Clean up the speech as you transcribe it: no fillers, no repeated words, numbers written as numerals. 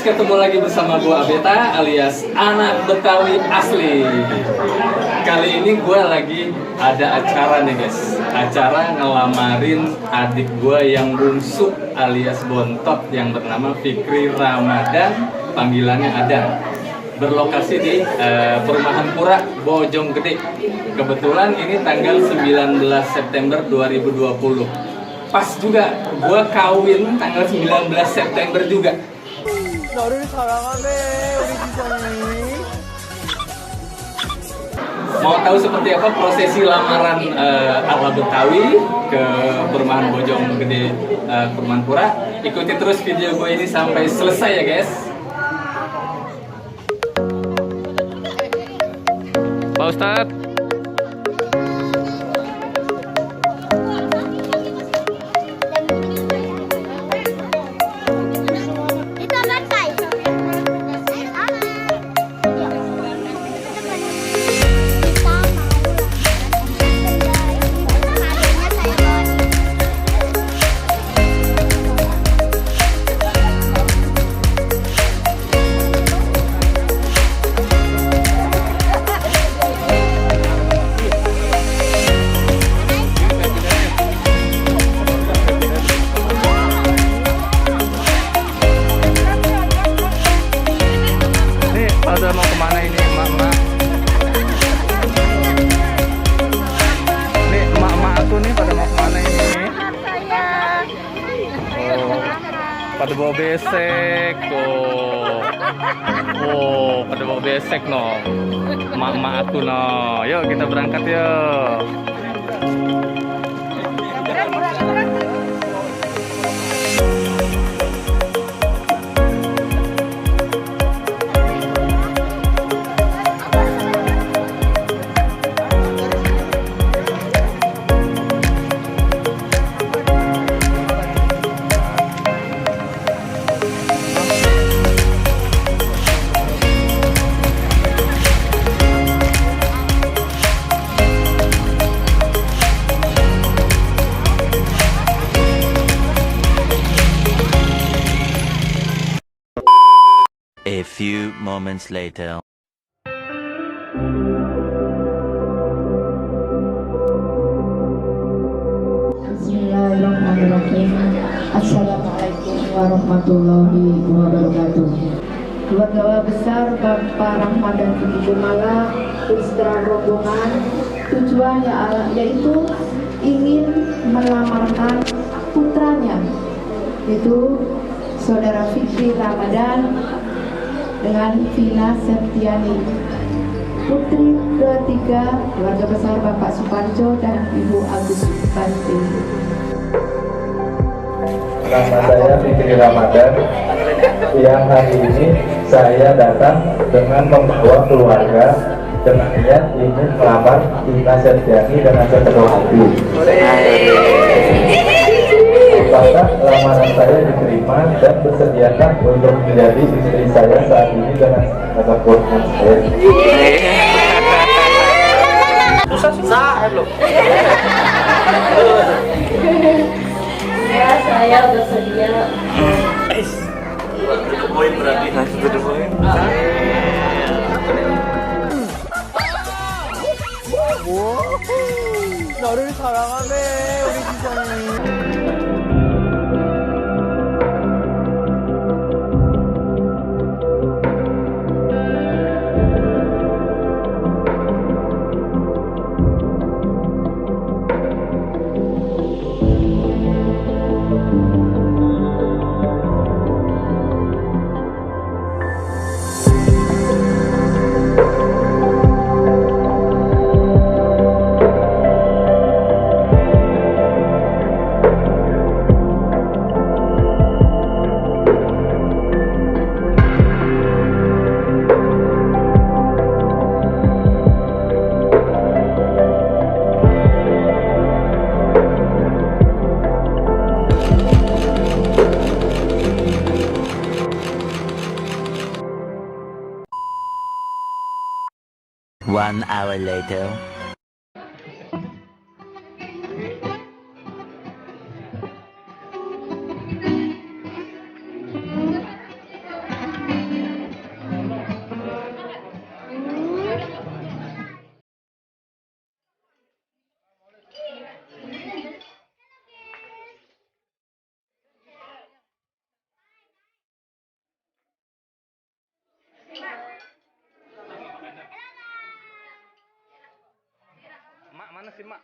ketemu lagi bersama gua Abeta alias anak Betawi asli. Kali ini gua lagi ada acara nih guys. Acara ngelamarin adik gua yang bungsu alias bontot yang bernama Fikri Ramadan, panggilannya Adan. Berlokasi di Perumahan Pura, Bojonggede. Kebetulan ini tanggal 19 September 2020. Pas juga gua kawin tanggal 19 September juga. 너를 사랑하네 우리 지정이. Mau tahu seperti apa prosesi lamaran ala Betawi ke Perumahan Bojonggede, Perumahan Pura? Ikuti terus video gue ini sampai selesai ya guys. Pak Ustadz. Pada mau kemana ini emak-emak? Nih emak-emak aku nih pada mau kemana ini? Oh, pada bawa besek tuh. Oh, pada bawa besek no. Emak-emak aku no. Yuk kita berangkat yuk. A few moments later. Bismillahirrahmanirrahim. Assalamualaikum warahmatullahi wabarakatuh. Keluarga besar Bapak Ramadan Fikri Gumala beserta rombongan tujuannya yaitu ingin melamarkan putranya, yaitu Saudara Fikri Ramadan dengan Vina Septiani, putri ketiga keluarga besar Bapak Suparjo dan Ibu Agus Banti. Nama saya Fikri Ramadan. Yang hari ini saya datang dengan membawa keluarga dengan niat ingin melamar Vina Septiani dengan sepenuh hati. Apakah lamaran saya diterima dan bersediakah untuk menjadi istri saya saat ini dengan keputusan saya? Ya, saya bersedia. Poin berarti. 너를 사랑하네 우리 지정이. One hour later. Makasih, Mak.